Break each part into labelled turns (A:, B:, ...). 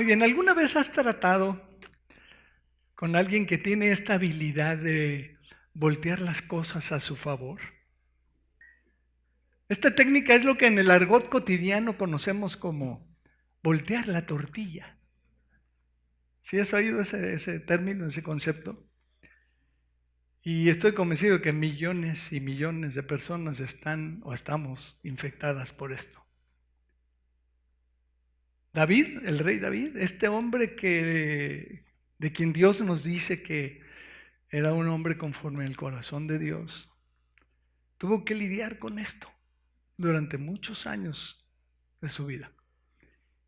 A: Muy bien, ¿alguna vez has tratado con alguien que tiene esta habilidad de voltear las cosas a su favor? Esta técnica es lo que en el argot cotidiano conocemos como voltear la tortilla. ¿Sí has oído ese término, ese concepto? Y estoy convencido que millones y millones de personas están o estamos infectadas por esto. David, el rey David, este hombre de quien Dios nos dice que era un hombre conforme al corazón de Dios, tuvo que lidiar con esto durante muchos años de su vida.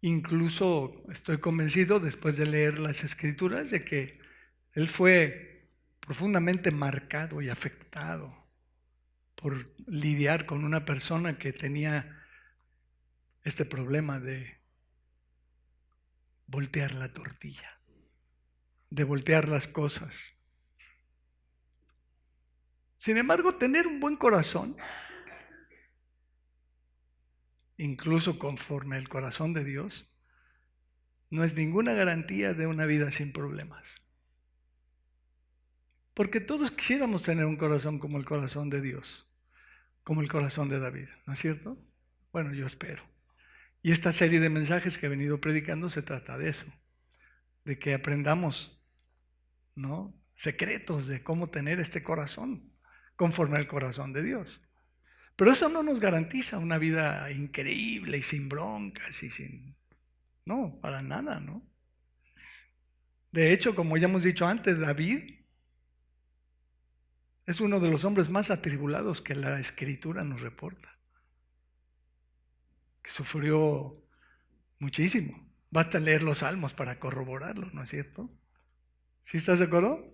A: Incluso estoy convencido, después de leer las Escrituras, de que él fue profundamente marcado y afectado por lidiar con una persona que tenía este problema de voltear la tortilla, de voltear las cosas. Sin embargo, tener un buen corazón, incluso conforme al corazón de Dios, no es ninguna garantía de una vida sin problemas. Porque todos quisiéramos tener un corazón como el corazón de Dios, como el corazón de David, ¿no es cierto? Bueno, yo espero. Y esta serie de mensajes que he venido predicando se trata de eso, de que aprendamos, ¿no?, secretos de cómo tener este corazón conforme al corazón de Dios. Pero eso no nos garantiza una vida increíble y sin broncas y sin... No, para nada, ¿no? De hecho, como ya hemos dicho antes, David es uno de los hombres más atribulados que la Escritura nos reporta. Que sufrió muchísimo. Basta leer los Salmos para corroborarlo, ¿no es cierto? ¿Sí estás de acuerdo?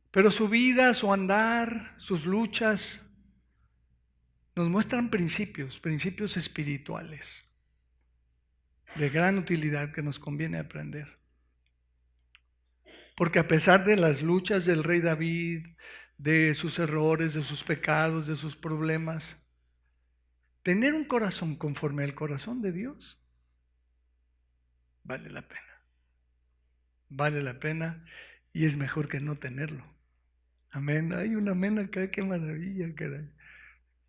A: Pero su vida, su andar, sus luchas nos muestran principios espirituales de gran utilidad que nos conviene aprender. Porque a pesar de las luchas del rey David, de sus errores, de sus pecados, de sus problemas, tener un corazón conforme al corazón de Dios vale la pena. Vale la pena y es mejor que no tenerlo. Amén. Hay un amén acá, qué maravilla, caray.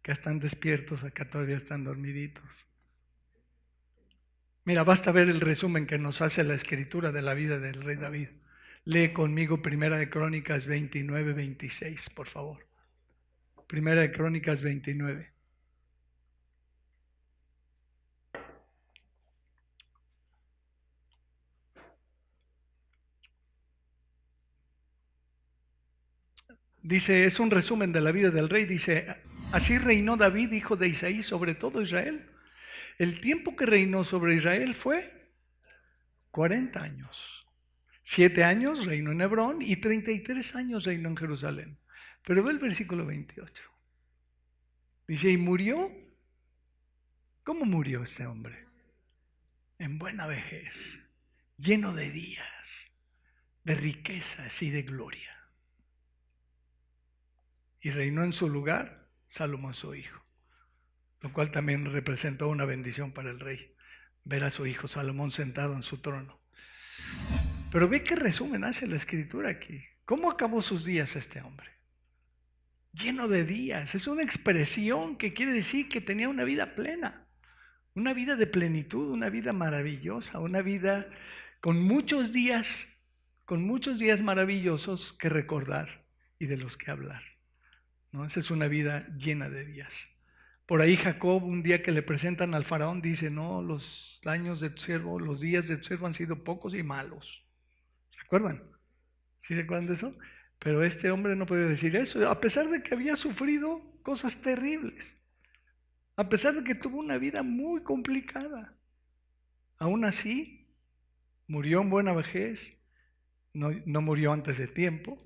A: Acá están despiertos, acá todavía están dormiditos. Mira, basta ver el resumen que nos hace la Escritura de la vida del rey David. Lee conmigo Primera de Crónicas 29, 26, por favor. Primera de Crónicas 29. Dice, es un resumen de la vida del rey. Dice, así reinó David, hijo de Isaí, sobre todo Israel. El tiempo que reinó sobre Israel fue 40 años. 7 años reinó en Hebrón y 33 años reinó en Jerusalén. Pero ve el versículo 28. Dice, y murió. ¿Cómo murió este hombre? En buena vejez, lleno de días, de riquezas y de gloria. Y reinó en su lugar Salomón su hijo, lo cual también representó una bendición para el rey, ver a su hijo Salomón sentado en su trono. Pero ve qué resumen hace la Escritura aquí. ¿Cómo acabó sus días este hombre? Lleno de días. Es una expresión que quiere decir que tenía una vida plena, una vida de plenitud, una vida maravillosa, una vida con muchos días maravillosos que recordar y de los que hablar, ¿no? Esa es una vida llena de días. Por ahí Jacob, un día que le presentan al faraón, dice, no, los años de tu siervo, los días de tu siervo han sido pocos y malos. ¿Se acuerdan? ¿Sí se acuerdan de eso? Pero este hombre no puede decir eso, a pesar de que había sufrido cosas terribles, a pesar de que tuvo una vida muy complicada. Aún así, murió en buena vejez, no murió antes de tiempo,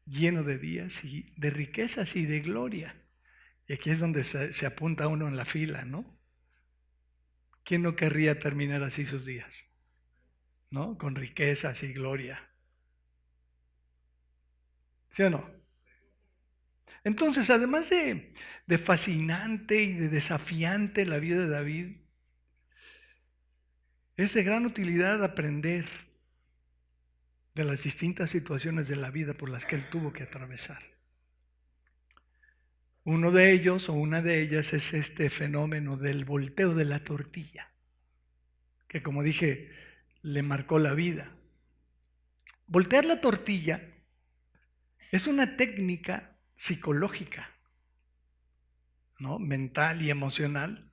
A: lleno de días y de riquezas y de gloria. Y aquí es donde se apunta uno en la fila, ¿no? ¿Quién no querría terminar así sus días? ¿No? Con riquezas y gloria. ¿Sí o no? Entonces, además de fascinante y de desafiante la vida de David, Es de gran utilidad aprender de las distintas situaciones de la vida por las que él tuvo que atravesar. Uno de ellos o una de ellas es este fenómeno del volteo de la tortilla, que como dije, le marcó la vida. Voltear la tortilla es una técnica psicológica, ¿no? Mental y emocional,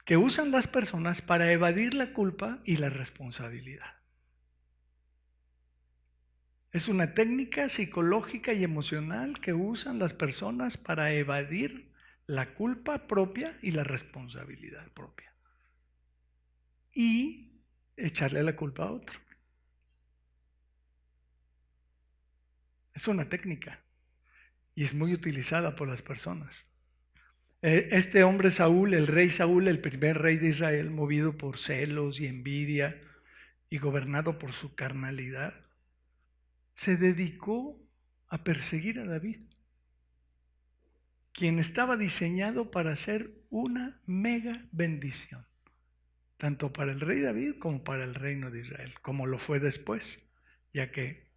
A: que usan las personas para evadir la culpa y la responsabilidad. Es una técnica psicológica y emocional que usan las personas para evadir la culpa propia y la responsabilidad propia. Y echarle la culpa a otro. Es una técnica y es muy utilizada por las personas. Este hombre Saúl, el rey Saúl, el primer rey de Israel, movido por celos y envidia y gobernado por su carnalidad, se dedicó a perseguir a David, quien estaba diseñado para ser una mega bendición, tanto para el rey David como para el reino de Israel, como lo fue después, ya que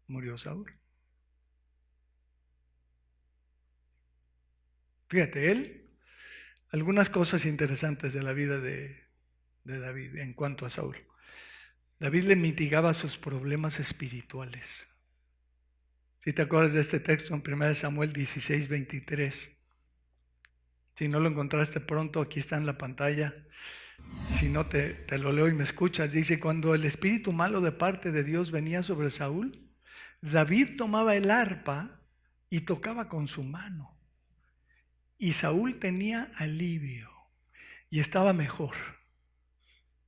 A: murió Saúl. Fíjate, algunas cosas interesantes de la vida de David en cuanto a Saúl. David le mitigaba sus problemas espirituales. Si te acuerdas de este texto en 1 Samuel 16, 23. Si no lo encontraste pronto, aquí está en la pantalla. Si no, te lo leo y me escuchas. Dice, cuando el espíritu malo de parte de Dios venía sobre Saúl, David tomaba el arpa y tocaba con su mano. Y Saúl tenía alivio y estaba mejor.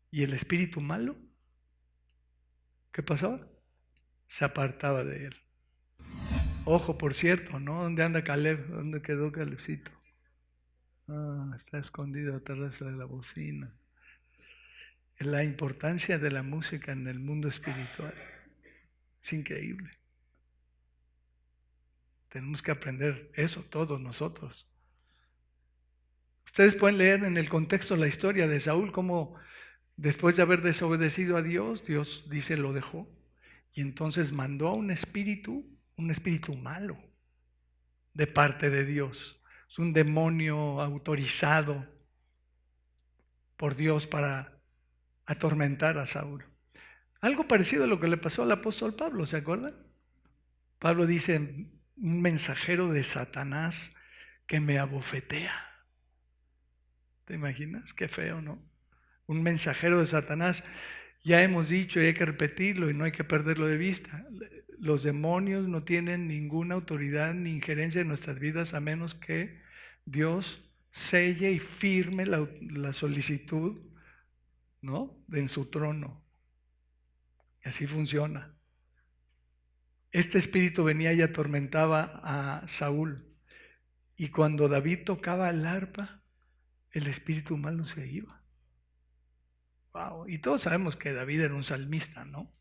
A: Y el espíritu malo, ¿qué pasaba? Se apartaba de él. Ojo, por cierto, ¿no? ¿Dónde anda Caleb? ¿Dónde quedó Calebcito? Está escondido atrás de la bocina. La importancia de la música en el mundo espiritual es increíble. Tenemos que aprender eso todos nosotros. Ustedes pueden leer en el contexto la historia de Saúl, cómo después de haber desobedecido a Dios, Dios dice lo dejó. Y entonces mandó a un espíritu malo de parte de Dios. Es un demonio autorizado por Dios para atormentar a Saúl. Algo parecido a lo que le pasó al apóstol Pablo, ¿se acuerdan? Pablo dice, un mensajero de Satanás que me abofetea. ¿Te imaginas? Qué feo, ¿no? Un mensajero de Satanás. Ya hemos dicho y hay que repetirlo y no hay que perderlo de vista. Los demonios no tienen ninguna autoridad ni injerencia en nuestras vidas a menos que Dios selle y firme la solicitud, ¿no? En su trono. Y así funciona. Este espíritu venía y atormentaba a Saúl. Y cuando David tocaba el arpa, el espíritu malo se iba. Wow. Y todos sabemos que David era un salmista, ¿no?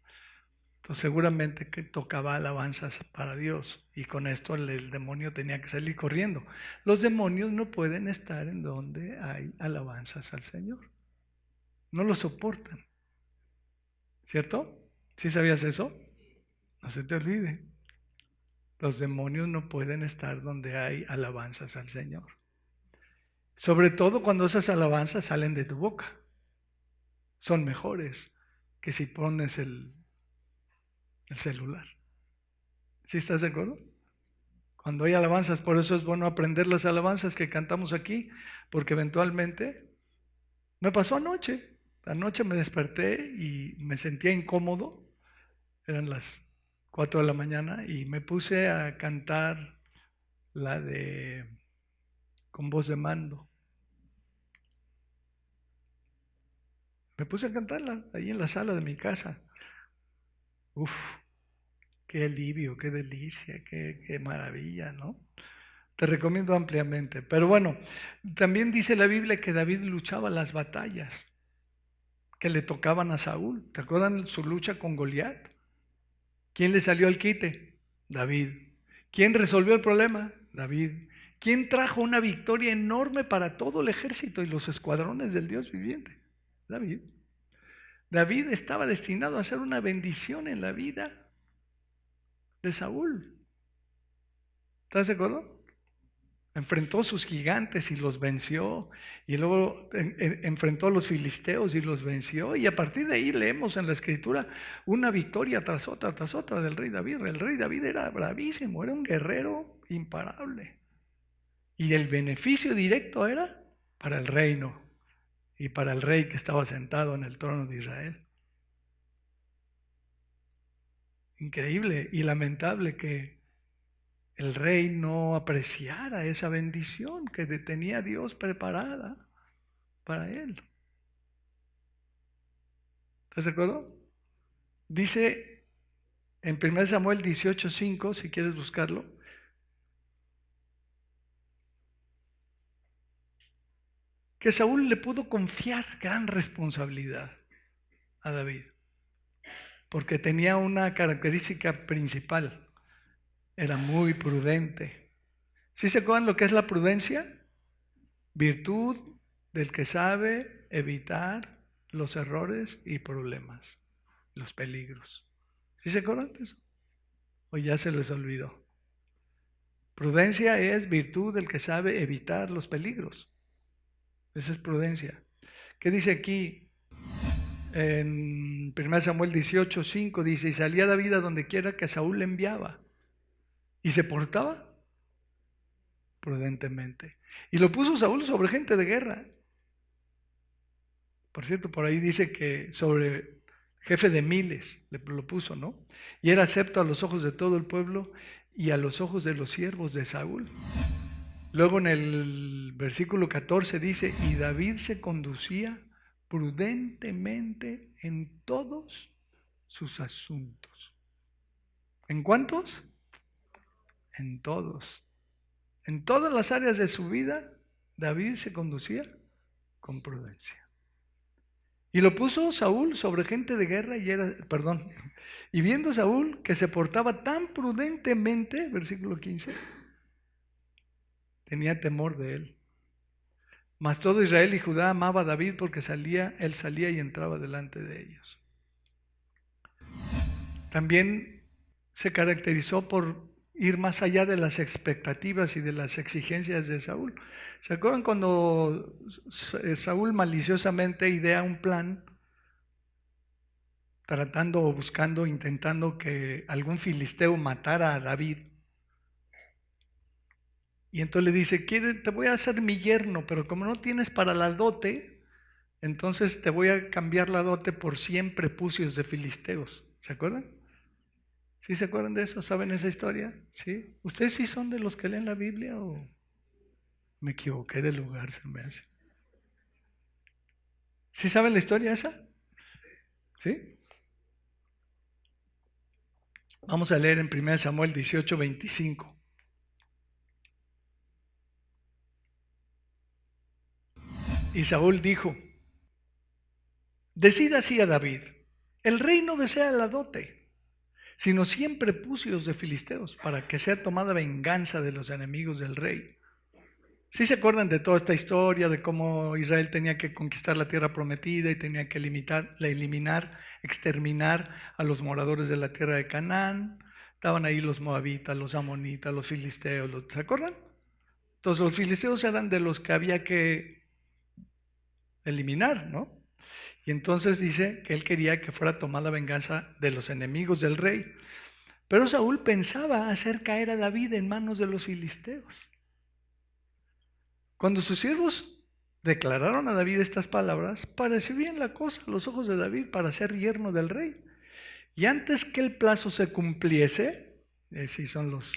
A: Entonces seguramente que tocaba alabanzas para Dios. Y con esto el demonio tenía que salir corriendo. Los demonios no pueden estar en donde hay alabanzas al Señor. No lo soportan. ¿Cierto? ¿Sí sabías eso? No se te olvide. Los demonios no pueden estar donde hay alabanzas al Señor. Sobre todo cuando esas alabanzas salen de tu boca. Son mejores que si pones el celular. ¿Sí estás de acuerdo? Cuando hay alabanzas, por eso es bueno aprender las alabanzas que cantamos aquí, porque eventualmente me pasó anoche. Anoche me desperté y me sentía incómodo. Eran las 4 de la mañana y me puse a cantar la de Con voz de mando. Me puse a cantarla ahí en la sala de mi casa. Uf, qué alivio, qué delicia, qué maravilla, ¿no? Te recomiendo ampliamente. Pero bueno, también dice la Biblia que David luchaba las batallas que le tocaban a Saúl. ¿Te acuerdan su lucha con Goliat? ¿Quién le salió al quite? David. ¿Quién resolvió el problema? David. ¿Quién trajo una victoria enorme para todo el ejército y los escuadrones del Dios viviente? David. David estaba destinado a ser una bendición en la vida de Saúl. ¿Estás de acuerdo? Enfrentó sus gigantes y los venció, y luego enfrentó a los filisteos y los venció, y a partir de ahí leemos en la escritura una victoria tras otra del rey David. El rey David era bravísimo, era un guerrero imparable, y el beneficio directo era para el reino y para el rey que estaba sentado en el trono de Israel. Increíble y lamentable que el rey no apreciara esa bendición que tenía Dios preparada para él. ¿Estás de acuerdo? Dice en 1 Samuel 18:5, si quieres buscarlo, que Saúl le pudo confiar gran responsabilidad a David, porque tenía una característica principal: era muy prudente. ¿Sí se acuerdan lo que es la prudencia? Virtud del que sabe evitar los errores y problemas, los peligros. ¿Sí se acuerdan de eso? ¿O ya se les olvidó? Prudencia es virtud del que sabe evitar los peligros. Esa es prudencia. ¿Qué dice aquí? En 1 Samuel 18:5 dice: y salía David a donde quiera que Saúl le enviaba, y se portaba prudentemente. Y lo puso Saúl sobre gente de guerra. Por cierto, por ahí dice que sobre jefe de miles lo puso, ¿no? Y era acepto a los ojos de todo el pueblo y a los ojos de los siervos de Saúl. Luego en el versículo 14 dice: y David se conducía prudentemente en todos sus asuntos. ¿En cuántos? En todos. En todas las áreas de su vida, David se conducía con prudencia. Y lo puso Saúl sobre gente de guerra y viendo Saúl que se portaba tan prudentemente, versículo 15, tenía temor de él. Mas todo Israel y Judá amaba a David porque él salía y entraba delante de ellos. También se caracterizó por ir más allá de las expectativas y de las exigencias de Saúl. ¿Se acuerdan cuando Saúl maliciosamente idea un plan tratando o buscando, intentando que algún filisteo matara a David? Y entonces le dice: te voy a hacer mi yerno, pero como no tienes para la dote, entonces te voy a cambiar la dote por 100 prepucios de filisteos. ¿Se acuerdan? ¿Sí se acuerdan de eso? ¿Saben esa historia? ¿Sí? ¿Ustedes sí son de los que leen la Biblia o me equivoqué de lugar, se me hace? ¿Sí saben la historia esa? ¿Sí? Vamos a leer en 1 Samuel 18:25. Y Saúl dijo: decid así a David: el rey no desea la dote, sino 100 prepucios de filisteos, para que sea tomada venganza de los enemigos del rey. ¿Sí se acuerdan de toda esta historia de cómo Israel tenía que conquistar la tierra prometida y tenía que eliminar, exterminar a los moradores de la tierra de Canaán? Estaban ahí los moabitas, los amonitas, los filisteos, ¿se acuerdan? Entonces los filisteos eran de los que había que eliminar, ¿no? Y entonces dice que él quería que fuera tomada venganza de los enemigos del rey. Pero Saúl pensaba hacer caer a David en manos de los filisteos. Cuando sus siervos declararon a David estas palabras, pareció bien la cosa a los ojos de David para ser yerno del rey. Y antes que el plazo se cumpliese, si son los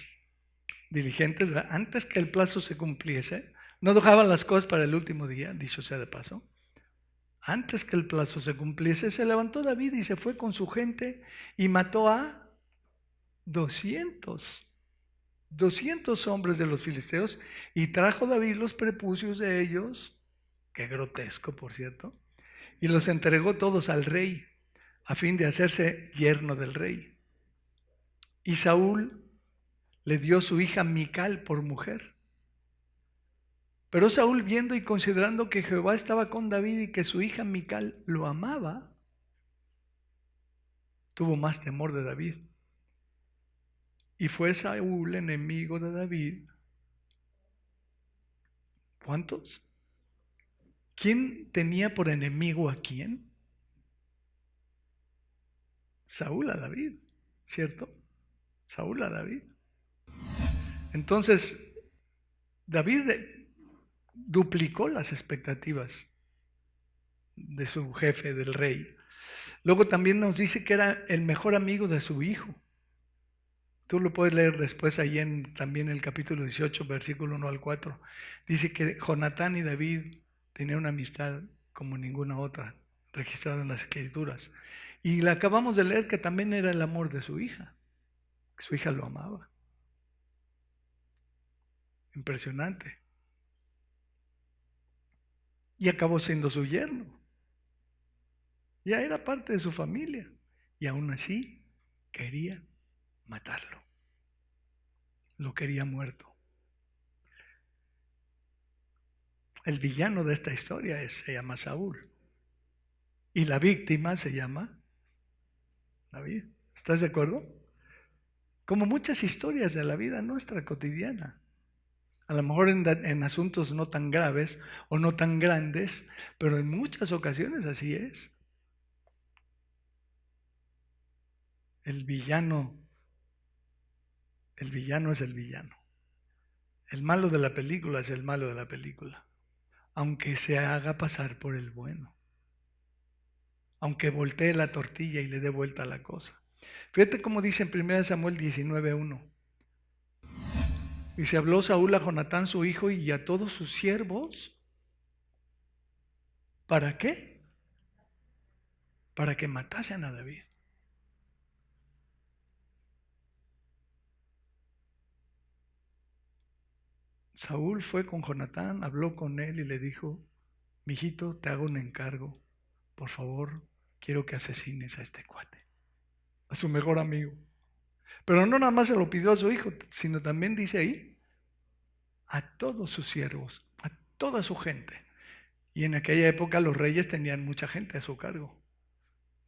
A: dirigentes, ¿verdad? Antes que el plazo se cumpliese, no dejaban las cosas para el último día, dicho sea de paso. Antes que el plazo se cumpliese, se levantó David y se fue con su gente y mató a 200 hombres de los filisteos, y trajo David los prepucios de ellos, qué grotesco por cierto, y los entregó todos al rey, a fin de hacerse yerno del rey. Y Saúl le dio su hija Mical por mujer. Pero Saúl, viendo y considerando que Jehová estaba con David y que su hija Mical lo amaba, tuvo más temor de David. Y fue Saúl enemigo de David. ¿Cuántos? ¿Quién tenía por enemigo a quién? Saúl a David, ¿cierto? Saúl a David. Entonces, David duplicó las expectativas de su jefe, del rey. Luego también nos dice que era el mejor amigo de su hijo. Tú lo puedes leer después ahí en también el capítulo 18, versículo 1 al 4. Dice que Jonatán y David tenían una amistad como ninguna otra, registrada en las Escrituras. Y la acabamos de leer que también era el amor de su hija. Su hija lo amaba. Impresionante. Y acabó siendo su yerno. Ya era parte de su familia. Y aún así quería matarlo. Lo quería muerto. El villano de esta historia se llama Saúl. Y la víctima se llama David. ¿Estás de acuerdo? Como muchas historias de la vida nuestra cotidiana. A lo mejor en asuntos no tan graves o no tan grandes, pero en muchas ocasiones así es. El villano es el villano. El malo de la película es el malo de la película. Aunque se haga pasar por el bueno. Aunque voltee la tortilla y le dé vuelta a la cosa. Fíjate cómo dice en 1 Samuel 19:1. Y se habló Saúl a Jonatán su hijo y a todos sus siervos. ¿Para qué? Para que matasen a David. Saúl fue con Jonatán, habló con él y le dijo: mijito, te hago un encargo. Por favor, quiero que asesines a este cuate, a su mejor amigo. Pero no nada más se lo pidió a su hijo, sino también dice ahí, a todos sus siervos, a toda su gente. Y en aquella época los reyes tenían mucha gente a su cargo.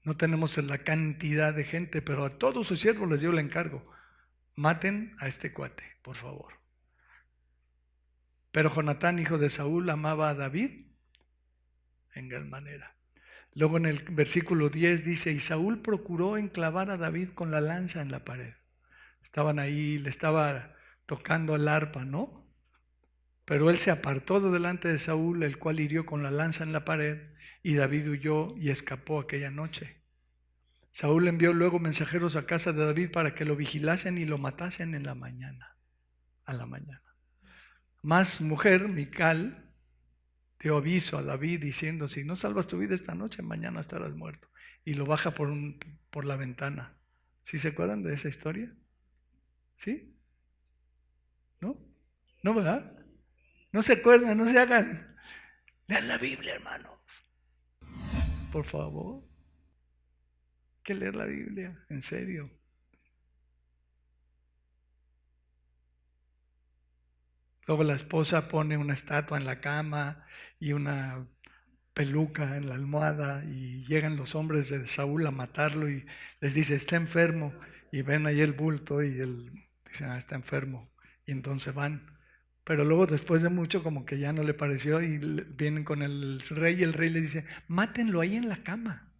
A: No tenemos la cantidad de gente, pero a todos sus siervos les dio el encargo. Maten a este cuate, por favor. Pero Jonatán, hijo de Saúl, amaba a David en gran manera. Luego en el versículo 10 dice, y Saúl procuró enclavar a David con la lanza en la pared. Estaban ahí, le estaba tocando el arpa, ¿no? Pero él se apartó de delante de Saúl, el cual hirió con la lanza en la pared, y David huyó y escapó aquella noche. Saúl envió luego mensajeros a casa de David para que lo vigilasen y lo matasen en la mañana, a la mañana. Mas mujer, Mical, dio aviso a David diciendo, si no salvas tu vida esta noche, mañana estarás muerto. Y lo baja por la ventana. ¿Sí se acuerdan de esa historia? ¿Sí? ¿No? ¿No, verdad? No se acuerdan, no se hagan. Lean la Biblia, hermanos. Por favor. Hay que leer la Biblia, en serio. Luego la esposa pone una estatua en la cama y una peluca en la almohada y llegan los hombres de Saúl a matarlo y les dice, está enfermo. Y ven ahí el bulto y él dice, está enfermo. Y entonces van. Pero luego después de mucho como que ya no le pareció y vienen con el rey y el rey le dice, mátenlo ahí en la cama.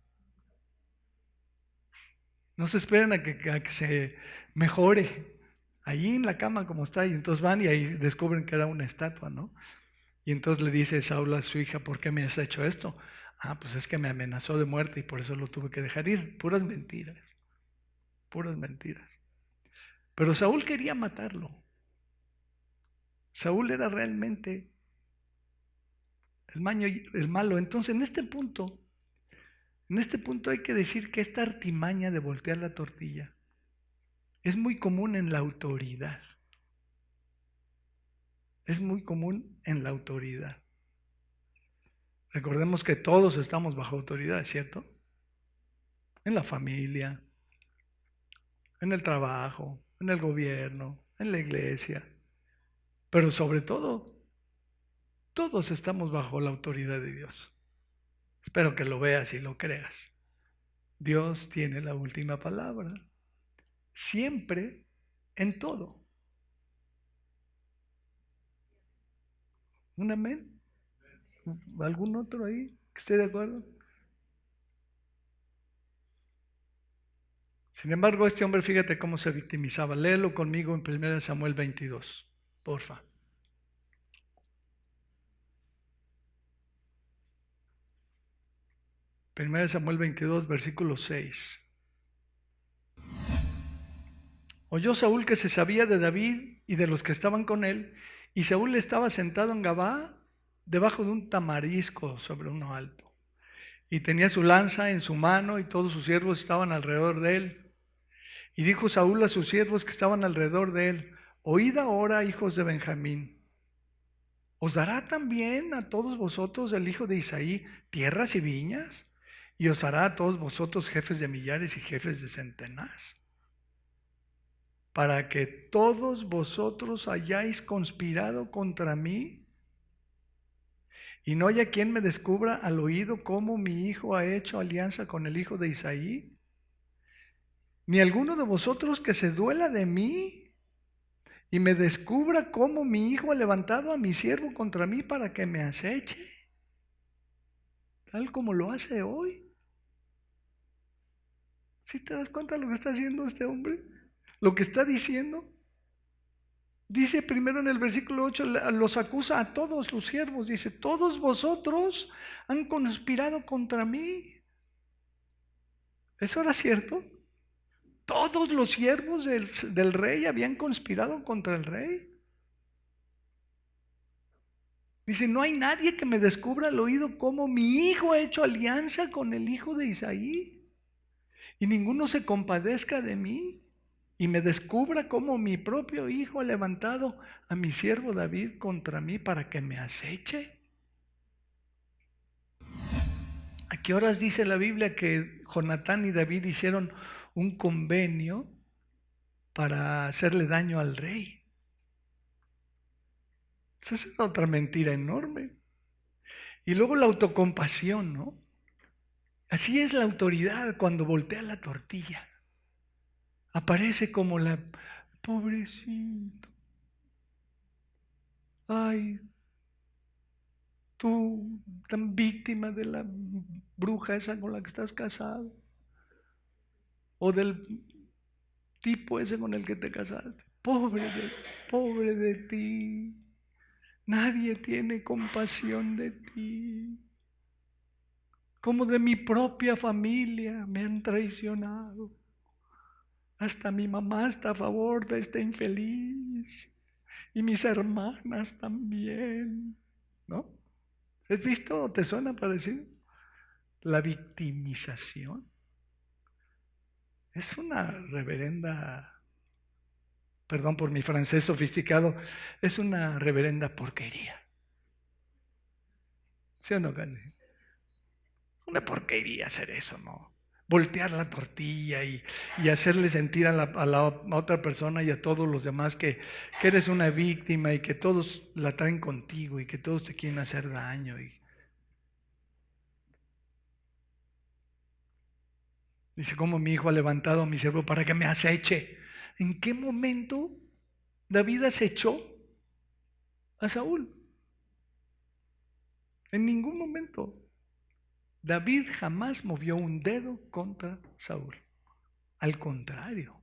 A: No se esperen a que se mejore. Ahí en la cama como está. Y entonces van y ahí descubren que era una estatua, ¿no? Y entonces le dice Saúl a su hija, ¿por qué me has hecho esto? Ah, pues es que me amenazó de muerte y por eso lo tuve que dejar ir. Puras mentiras. Puras mentiras. Pero Saúl quería matarlo. Saúl era realmente el malo. Entonces en este punto hay que decir que esta artimaña de voltear la tortilla es muy común en la autoridad. Es muy común en la autoridad. Recordemos que todos estamos bajo autoridad, ¿cierto? En la familia, en el trabajo, en el gobierno, en la iglesia, pero sobre todo Todos estamos bajo la autoridad de Dios. Espero que lo veas y lo creas. Dios tiene la última palabra. Siempre, en todo. ¿Un amén? ¿Algún otro ahí que esté de acuerdo? Sin embargo, este hombre, fíjate cómo se victimizaba. Léelo conmigo en 1 Samuel 22, porfa. 1 Samuel 22, versículo 6. Oyó Saúl que se sabía de David y de los que estaban con él, y Saúl estaba sentado en Gabá, debajo de un tamarisco sobre uno alto, y tenía su lanza en su mano, y todos sus siervos estaban alrededor de él. Y dijo Saúl a sus siervos que estaban alrededor de él: oíd ahora, hijos de Benjamín, ¿os dará también a todos vosotros el hijo de Isaí tierras y viñas? ¿Y os hará a todos vosotros jefes de millares y jefes de centenas? Para que todos vosotros hayáis conspirado contra mí, y no haya quien me descubra al oído cómo mi hijo ha hecho alianza con el hijo de Isaí, ni alguno de vosotros que se duela de mí y me descubra cómo mi hijo ha levantado a mi siervo contra mí para que me aceche, tal como lo hace hoy. ¿Sí te das cuenta de lo que está haciendo este hombre? Lo que está diciendo. Dice primero en el versículo 8, los acusa a todos los siervos. Dice: todos vosotros han conspirado contra mí. ¿Eso era cierto? Todos los siervos del rey habían conspirado contra el rey. Dice: no hay nadie que me descubra al oído cómo mi hijo ha hecho alianza con el hijo de Isaí, y ninguno se compadezca de mí y me descubra cómo mi propio hijo ha levantado a mi siervo David contra mí para que me aceche. ¿A qué horas dice la Biblia que Jonatán y David hicieron un convenio para hacerle daño al rey? Esa es otra mentira enorme. Y luego la autocompasión, ¿no? Así es la autoridad cuando voltea la tortilla. Aparece como la pobrecito. Ay, tú tan víctima de la bruja esa con la que estás casado, o del tipo ese con el que te casaste. Pobre de ti. Nadie tiene compasión de ti. Como de mi propia familia me han traicionado. Hasta mi mamá está a favor de este infeliz. Y mis hermanas también. ¿No? ¿Has visto? ¿Te suena parecido? La victimización es una reverenda, perdón por mi francés sofisticado, es una reverenda porquería. ¿Sí o no, Gandhi? Una porquería hacer eso, ¿no? Voltear la tortilla y hacerle sentir a la otra persona y a todos los demás que eres una víctima y que todos la traen contigo y que todos te quieren hacer daño. Dice: como mi hijo ha levantado a mi siervo para que me aceche. ¿En qué momento David acechó a Saúl? En ningún momento. David jamás movió un dedo contra Saúl. Al contrario.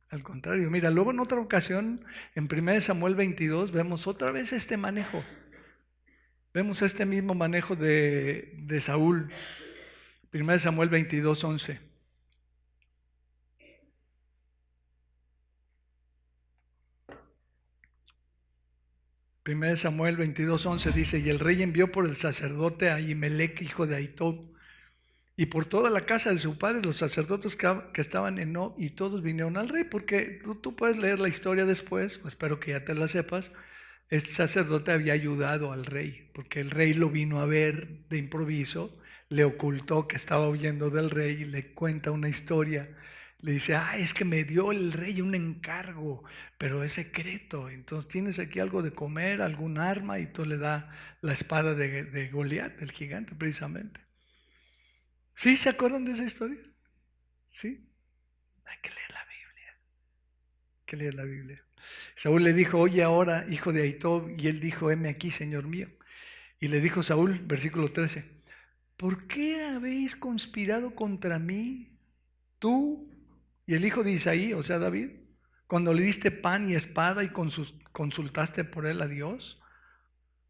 A: Al contrario. Mira, luego en otra ocasión, en 1 Samuel 22, vemos otra vez este manejo. Vemos este mismo manejo de Saúl. 1 Samuel 22, 11. Primero Samuel 22, 11 dice: y el rey envió por el sacerdote Ahimelech, hijo de Ahitub, y por toda la casa de su padre, los sacerdotes que estaban en Nob, y todos vinieron al rey. Porque tú puedes leer la historia después, espero que ya te la sepas. Este sacerdote había ayudado al rey, porque el rey lo vino a ver de improviso, le ocultó que estaba huyendo del rey y le cuenta una historia Le dice, es que me dio el rey un encargo, pero es secreto. Entonces, ¿tienes aquí algo de comer, algún arma? Y tú le da la espada de Goliat, del gigante, precisamente. ¿Sí se acuerdan de esa historia? Sí. Hay que leer la Biblia. Hay que leer la Biblia. Saúl le dijo, oye ahora, hijo de Ahitob, y él dijo, heme aquí, Señor mío. Y le dijo Saúl, versículo 13, ¿por qué habéis conspirado contra mí, tú y el hijo de Isaí, o sea, David, cuando le diste pan y espada y consultaste por él a Dios,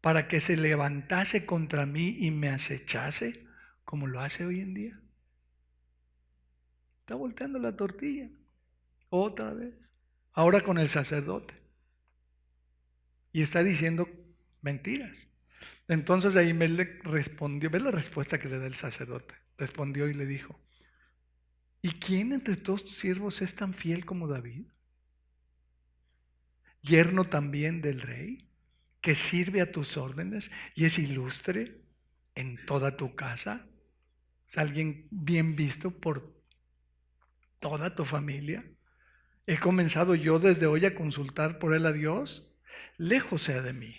A: para que se levantase contra mí y me acechase, como lo hace hoy en día? Está volteando la tortilla, otra vez, ahora con el sacerdote, y está diciendo mentiras. Entonces Ahimelech respondió, ¿ves la respuesta que le da el sacerdote? Respondió y le dijo, ¿y quién entre todos tus siervos es tan fiel como David? Yerno también del rey, que sirve a tus órdenes y es ilustre en toda tu casa. Es alguien bien visto por toda tu familia. He comenzado yo desde hoy a consultar por él a Dios. Lejos sea de mí.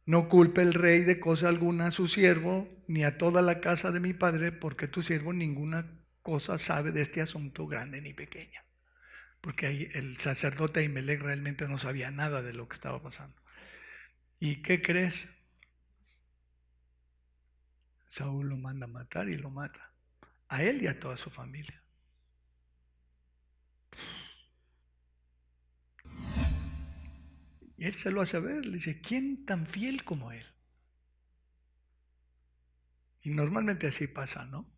A: No culpe el rey de cosa alguna a su siervo, ni a toda la casa de mi padre, porque tu siervo ninguna cosa sabe de este asunto, grande ni pequeña. Porque ahí el sacerdote Ahimelech realmente no sabía nada de lo que estaba pasando. ¿Y qué crees? Saúl lo manda a matar y lo mata. A él y a toda su familia. Y él se lo hace ver, le dice, ¿quién tan fiel como él? Y normalmente así pasa, ¿no?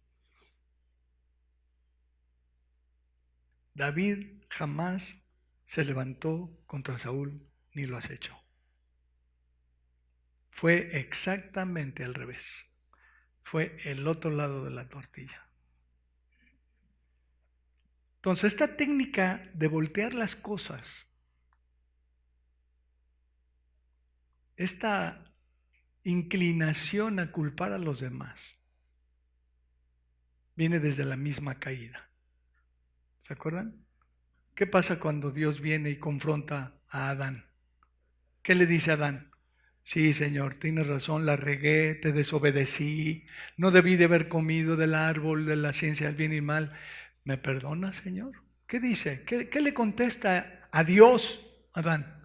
A: David jamás se levantó contra Saúl ni lo acechó. Fue exactamente al revés. Fue el otro lado de la tortilla. Entonces, esta técnica de voltear las cosas, esta inclinación a culpar a los demás, viene desde la misma caída. ¿Se acuerdan? ¿Qué pasa cuando Dios viene y confronta a Adán? ¿Qué le dice a Adán? Sí, Señor, tienes razón, la regué, te desobedecí, no debí de haber comido del árbol de la ciencia del bien y mal. ¿Me perdona, Señor? ¿Qué dice? ¿Qué le contesta a Dios, Adán?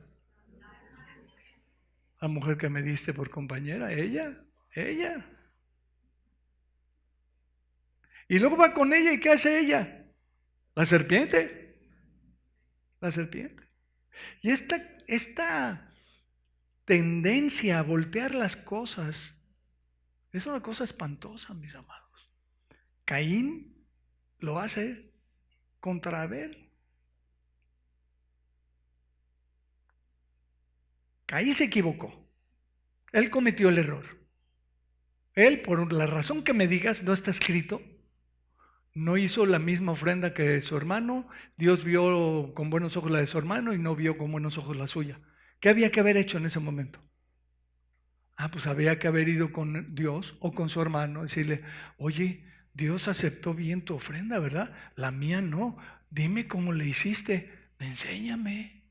A: La mujer que me diste por compañera, ella. Y luego va con ella, ¿y qué hace ella? La serpiente. Y esta tendencia a voltear las cosas es una cosa espantosa, mis amados. Caín lo hace contra Abel. Caín se equivocó. Él cometió el error. Él, por la razón que me digas, no está escrito, no hizo la misma ofrenda que su hermano. Dios vio con buenos ojos la de su hermano y no vio con buenos ojos la suya. ¿Qué había que haber hecho en ese momento? Pues había que haber ido con Dios o con su hermano, decirle, oye, Dios aceptó bien tu ofrenda, ¿verdad? La mía no. Dime cómo le hiciste. Enséñame.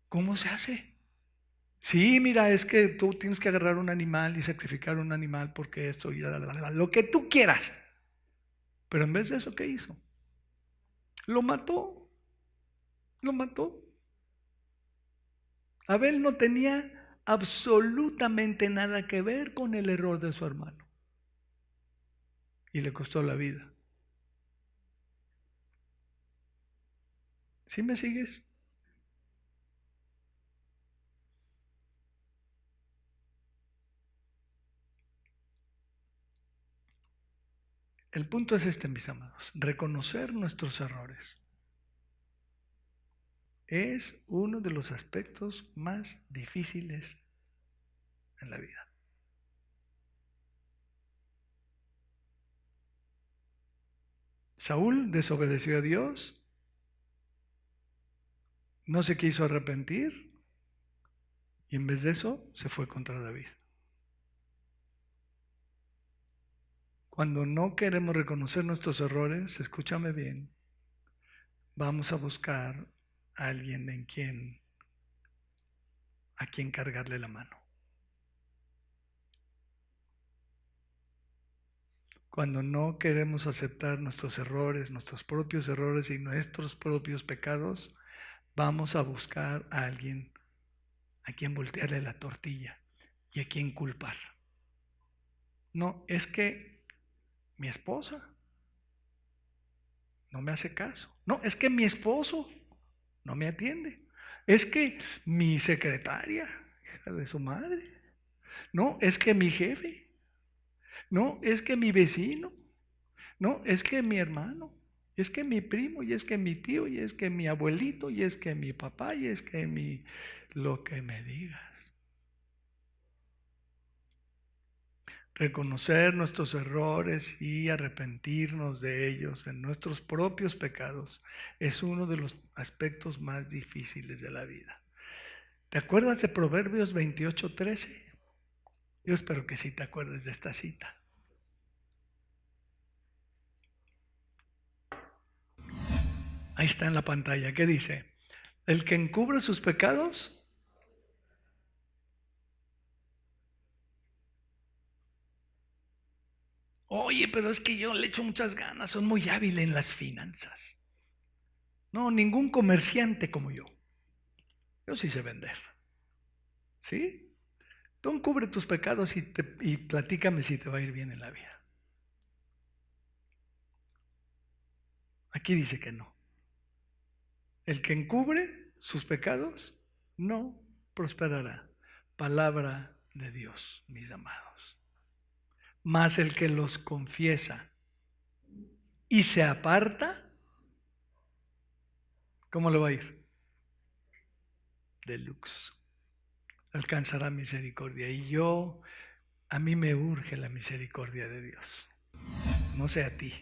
A: ¿Cómo se hace? Sí, mira, es que tú tienes que agarrar un animal y sacrificar un animal porque esto y lo que tú quieras. Pero en vez de eso, ¿qué hizo? Lo mató. Lo mató. Abel no tenía absolutamente nada que ver con el error de su hermano. Y le costó la vida. ¿Sí me sigues? El punto es este, mis amados. Reconocer nuestros errores es uno de los aspectos más difíciles en la vida. Saúl desobedeció a Dios, no se quiso arrepentir y en vez de eso se fue contra David. Cuando no queremos reconocer nuestros errores, escúchame bien, vamos a buscar a alguien a quien cargarle la mano. Cuando no queremos aceptar nuestros errores, nuestros propios errores y nuestros propios pecados, vamos a buscar a alguien a quien voltearle la tortilla y a quien culpar. No, es que mi esposa no me hace caso. No, es que mi esposo no me atiende. Es que mi secretaria, hija de su madre. No, es que mi jefe. No, es que mi vecino. No, es que mi hermano. Y es que mi primo, y es que mi tío, y es que mi abuelito, y es que mi papá, y es que lo que me digas. Reconocer nuestros errores y arrepentirnos de ellos en nuestros propios pecados es uno de los aspectos más difíciles de la vida. ¿Te acuerdas de Proverbios 28:13? Yo espero que sí te acuerdes de esta cita. Ahí está en la pantalla. ¿Qué dice? El que encubre sus pecados, oye, pero es que yo le echo muchas ganas, son muy hábil en las finanzas. No, ningún comerciante como yo. Yo sí sé vender. ¿Sí? Tú encubre tus pecados y platícame si te va a ir bien en la vida. Aquí dice que no. El que encubre sus pecados no prosperará. Palabra de Dios, mis amados. Mas el que los confiesa y se aparta, ¿cómo le va a ir? Deluxe. Alcanzará misericordia. Y a mí me urge la misericordia de Dios. No sé a ti.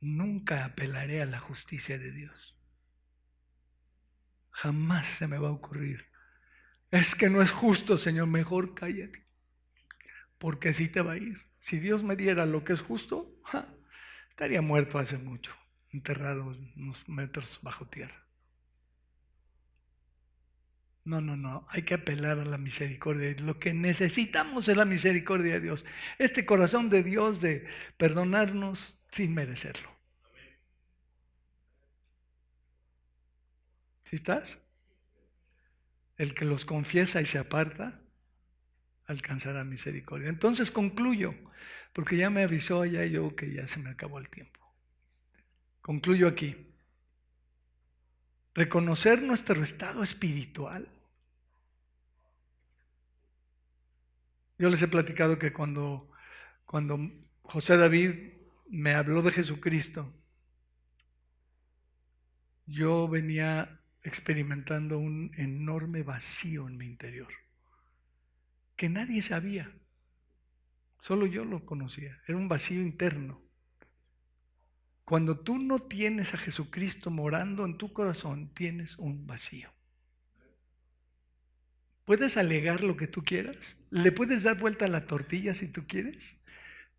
A: Nunca apelaré a la justicia de Dios. Jamás se me va a ocurrir. Es que no es justo, Señor, mejor cállate. Porque así te va a ir. Si Dios me diera lo que es justo, estaría muerto hace mucho, enterrado unos metros bajo tierra. No, hay que apelar a la misericordia. Lo que necesitamos es la misericordia de Dios. Este corazón de Dios de perdonarnos sin merecerlo. ¿Sí estás? El que los confiesa y se aparta, alcanzará misericordia. Entonces concluyo, porque ya me avisó ya yo que ya se me acabó el tiempo. Concluyo aquí. Reconocer nuestro estado espiritual. Yo les he platicado que cuando José David me habló de Jesucristo, yo venía experimentando un enorme vacío en mi interior, que nadie sabía, solo yo lo conocía, era un vacío interno. Cuando tú no tienes a Jesucristo morando en tu corazón, tienes un vacío. Puedes alegar lo que tú quieras, le puedes dar vuelta a la tortilla si tú quieres,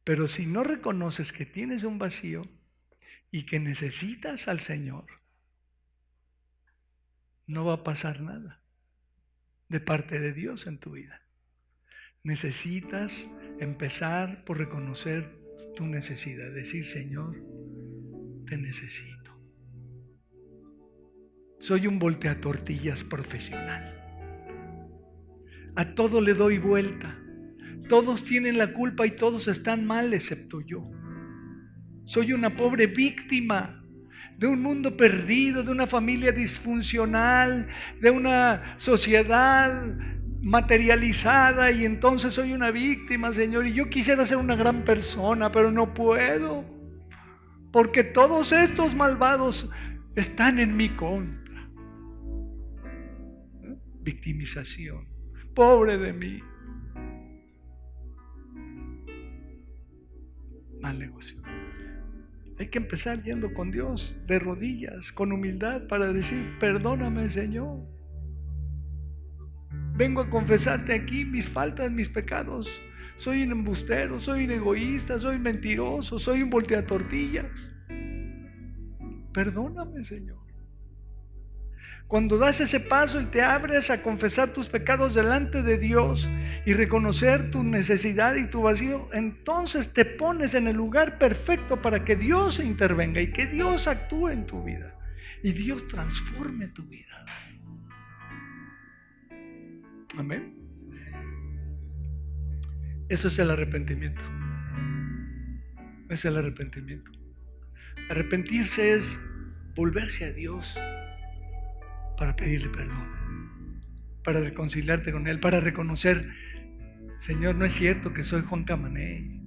A: pero si no reconoces que tienes un vacío y que necesitas al Señor, no va a pasar nada de parte de Dios en tu vida. Necesitas empezar por reconocer tu necesidad, decir: Señor, te necesito. Soy un volteatortillas profesional. A todo le doy vuelta. Todos tienen la culpa y todos están mal excepto yo. Soy una pobre víctima de un mundo perdido, de una familia disfuncional, de una sociedad materializada, y entonces soy una víctima, Señor, y yo quisiera ser una gran persona, pero no puedo, porque todos estos malvados están en mi contra. Victimización. Pobre de mí. Mal negocio. Hay que empezar yendo con Dios de rodillas, con humildad, para decir: perdóname, Señor. Vengo a confesarte aquí mis faltas, mis pecados. soy un embustero, soy un egoísta, soy un mentiroso, soy un volteatortillas. Perdóname, Señor. Cuando das ese paso y te abres a confesar tus pecados delante de Dios y reconocer tu necesidad y tu vacío, entonces te pones en el lugar perfecto para que Dios intervenga y que Dios actúe en tu vida y Dios transforme tu vida. Amén. Eso es el arrepentimiento. Es el arrepentimiento. Arrepentirse es volverse a Dios para pedirle perdón, para reconciliarte con Él, para reconocer: Señor, no es cierto que soy Juan Camané,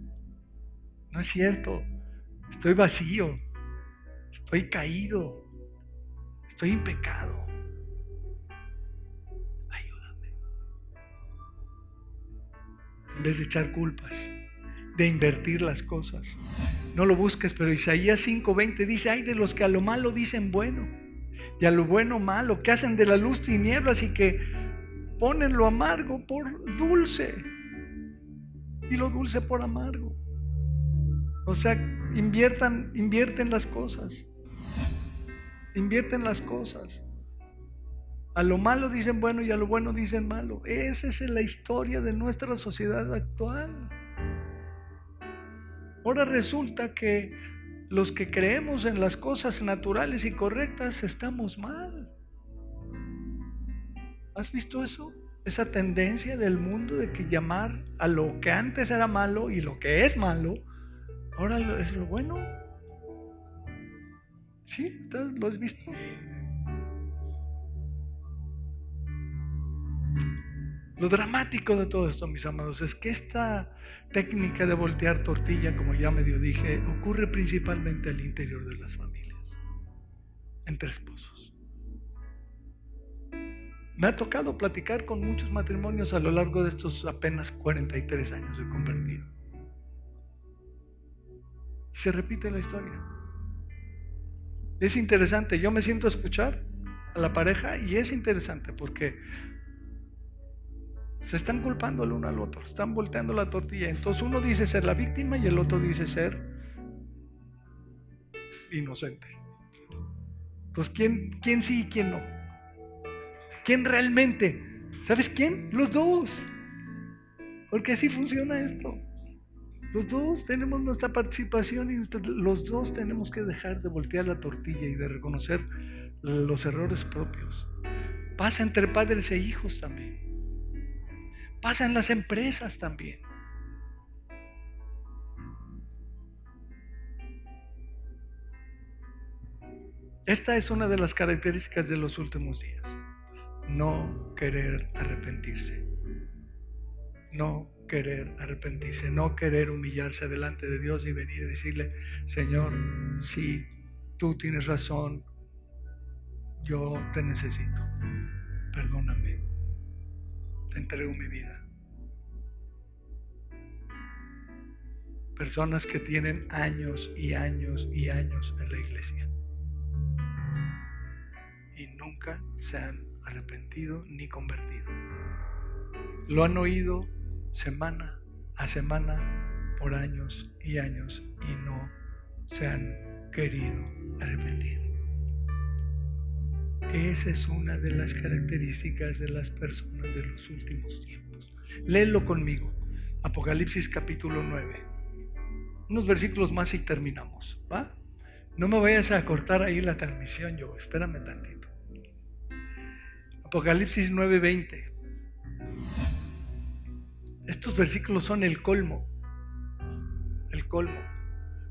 A: no es cierto, estoy vacío, estoy caído, estoy en pecado, ayúdame. En vez de echar culpas, de invertir las cosas, no lo busques. Pero Isaías 5:20 dice: ay de los que a lo malo dicen bueno y a lo bueno malo, que hacen de la luz tinieblas y que ponen lo amargo por dulce y lo dulce por amargo. O sea, invierten las cosas. Invierten las cosas. A lo malo dicen bueno y a lo bueno dicen malo. Esa es la historia de nuestra sociedad actual. Ahora resulta que los que creemos en las cosas naturales y correctas estamos mal. ¿Has visto eso? Esa tendencia del mundo de que llamar a lo que antes era malo y lo que es malo, ahora es lo bueno. ¿Sí? ¿Lo has visto? Lo dramático de todo esto, mis amados, es que esta técnica de voltear tortilla, como ya medio dije, ocurre principalmente al interior de las familias, entre esposos. Me ha tocado platicar con muchos matrimonios a lo largo de estos apenas 43 años de convertido. Y se repite la historia. Es interesante, yo me siento a escuchar a la pareja y es interesante porque se están culpando el uno al otro, están volteando la tortilla. Entonces uno dice ser la víctima y el otro dice ser inocente. Entonces, ¿quién sí y quién no? ¿Quién realmente? ¿Sabes quién? Los dos. Porque así funciona esto. Los dos tenemos nuestra participación y los dos tenemos que dejar de voltear la tortilla y de reconocer los errores propios. Pasa entre padres e hijos también. Pasa en las empresas también. Esta es una de las características de los últimos días. No querer arrepentirse. No querer arrepentirse. No querer humillarse delante de Dios y venir y decirle: Señor, sí, tú tienes razón. Yo te necesito. Perdóname. Te entrego mi vida. Personas que tienen años y años y años en la iglesia y nunca se han arrepentido ni convertido. Lo han oído semana a semana por años y años y no se han querido arrepentir. Esa es una de las características de las personas de los últimos tiempos. Léelo conmigo. Apocalipsis capítulo 9. Unos versículos más y terminamos, ¿va? No me vayas a cortar ahí la transmisión, yo. Espérame tantito. Apocalipsis 9:20. Estos versículos son el colmo. El colmo.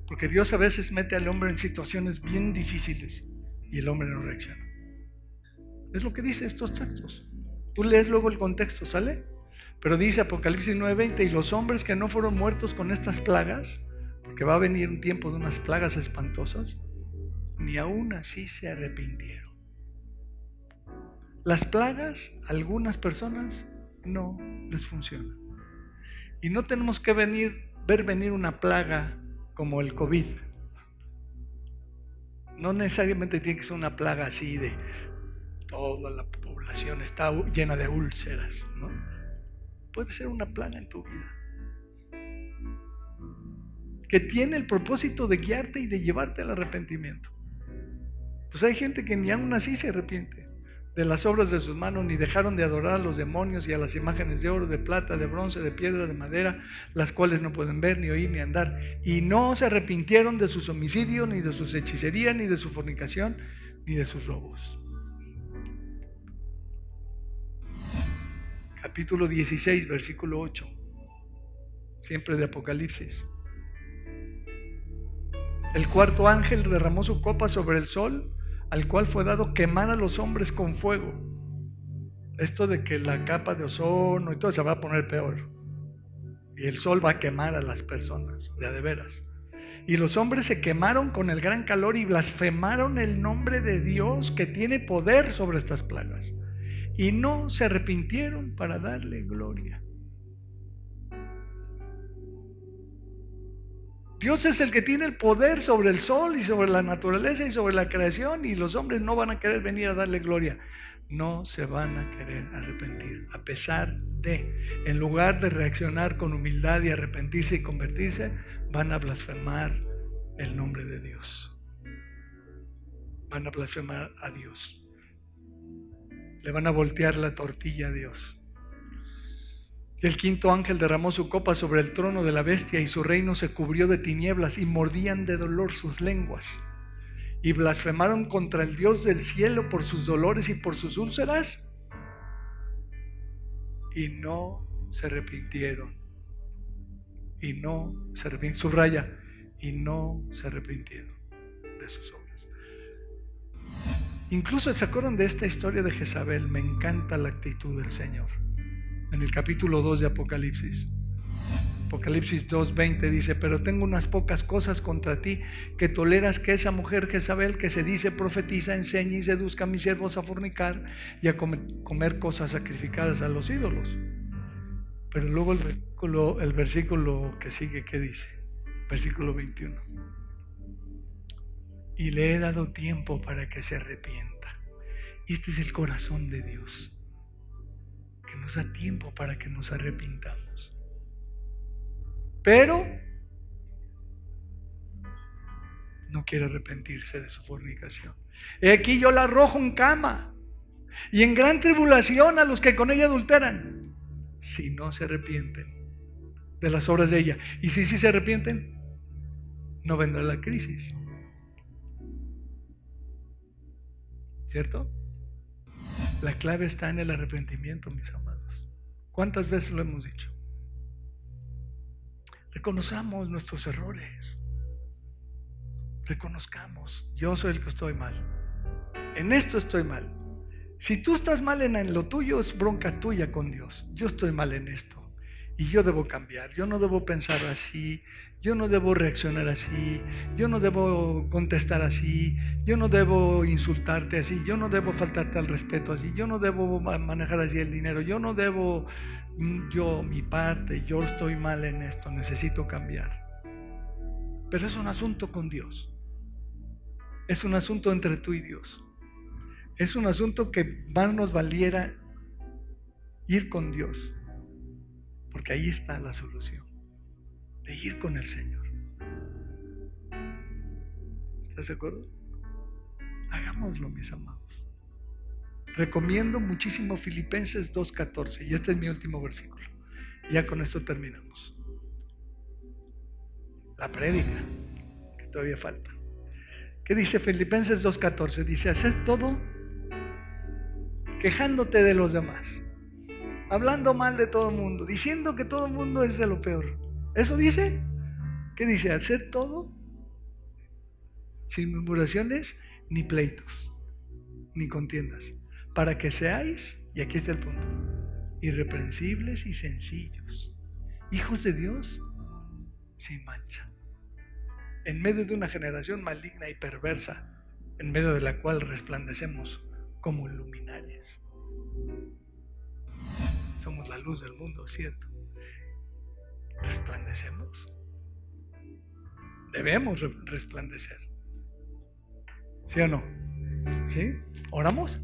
A: Porque Dios a veces mete al hombre en situaciones bien difíciles y el hombre no reacciona. Es lo que dice estos textos. Tú lees luego el contexto, ¿sale? Pero dice Apocalipsis 9:20: y los hombres que no fueron muertos con estas plagas, porque va a venir un tiempo de unas plagas espantosas, ni aún así se arrepintieron. Las plagas, a algunas personas no les funcionan. Y no tenemos que ver venir una plaga como el COVID. No necesariamente tiene que ser una plaga así de toda la población está llena de úlceras, ¿no? Puede ser una plaga en tu vida. que tiene el propósito de guiarte y de llevarte al arrepentimiento. Pues hay gente que ni aún así se arrepiente de las obras de sus manos, ni dejaron de adorar a los demonios y a las imágenes de oro, de plata, de bronce, de piedra, de madera, las cuales no pueden ver, ni oír, ni andar. Y no se arrepintieron de sus homicidios, ni de sus hechicerías, ni de su fornicación, ni de sus robos. Capítulo 16, versículo 8. Siempre de Apocalipsis. El cuarto ángel derramó su copa sobre el sol, al cual fue dado quemar a los hombres con fuego. Esto de que la capa de ozono y todo se va a poner peor. Y el sol va a quemar a las personas, de veras. Y los hombres se quemaron con el gran calor y blasfemaron el nombre de Dios, que tiene poder sobre estas plagas. Y no se arrepintieron para darle gloria. Dios es el que tiene el poder sobre el sol y sobre la naturaleza y sobre la creación, y los hombres no van a querer venir a darle gloria. No se van a querer arrepentir, a pesar de, en lugar de reaccionar con humildad y arrepentirse y convertirse, van a blasfemar el nombre de Dios. Van a blasfemar a Dios. Le van a voltear la tortilla a Dios. Y el quinto ángel derramó su copa sobre el trono de la bestia, y su reino se cubrió de tinieblas, y mordían de dolor sus lenguas. Y blasfemaron contra el Dios del cielo por sus dolores y por sus úlceras. Y no se arrepintieron. Y no se arrepintieron. Subraya. Y no se arrepintieron de sus obras. Incluso se acuerdan de esta historia de Jezabel. Me encanta la actitud del Señor. En el capítulo 2 de Apocalipsis. Apocalipsis 2:20 dice: pero tengo unas pocas cosas contra ti, que toleras que esa mujer Jezabel, que se dice profetiza, enseñe y seduzca a mis siervos a fornicar y a comer cosas sacrificadas a los ídolos. Pero luego el versículo que sigue, ¿qué dice? Versículo 21. Y le he dado tiempo para que se arrepienta. Y este es el corazón de Dios, que nos da tiempo para que nos arrepintamos. Pero no quiere arrepentirse de su fornicación. He aquí yo la arrojo en cama y en gran tribulación a los que con ella adulteran, si no se arrepienten de las obras de ella. Y si se arrepienten, no vendrá la crisis. ¿Cierto? La clave está en el arrepentimiento, mis amados. ¿Cuántas veces lo hemos dicho? Reconozcamos nuestros errores. Reconozcamos: yo soy el que estoy mal. En esto estoy mal. Si tú estás mal en lo tuyo, es bronca tuya con Dios. Yo estoy mal en esto y yo debo cambiar. Yo no debo pensar así. Yo no debo reaccionar así. Yo no debo contestar así. Yo no debo insultarte así. Yo no debo faltarte al respeto así. Yo no debo manejar así el dinero. Yo no debo, mi parte. Yo estoy mal en esto. Necesito cambiar. Pero es un asunto con Dios. Es un asunto entre tú y Dios. Es un asunto que más nos valiera ir con Dios, porque ahí está la solución, de ir con el Señor. ¿Estás de acuerdo? Hagámoslo, mis amados. Recomiendo muchísimo Filipenses 2:14, y este es mi último versículo. Ya con esto terminamos. La prédica, que todavía falta. ¿Qué dice Filipenses 2:14? Dice: haced todo quejándote de los demás, hablando mal de todo el mundo, diciendo que todo el mundo es de lo peor. ¿Eso dice? ¿Qué dice? Hacer todo sin murmuraciones ni pleitos ni contiendas, para que seáis, y aquí está el punto, irreprensibles y sencillos, hijos de Dios sin mancha, en medio de una generación maligna y perversa, en medio de la cual resplandecemos como luminares. Somos la luz del mundo, ¿cierto? Resplandecemos. Debemos resplandecer. ¿Sí o no? ¿Sí? ¿Oramos?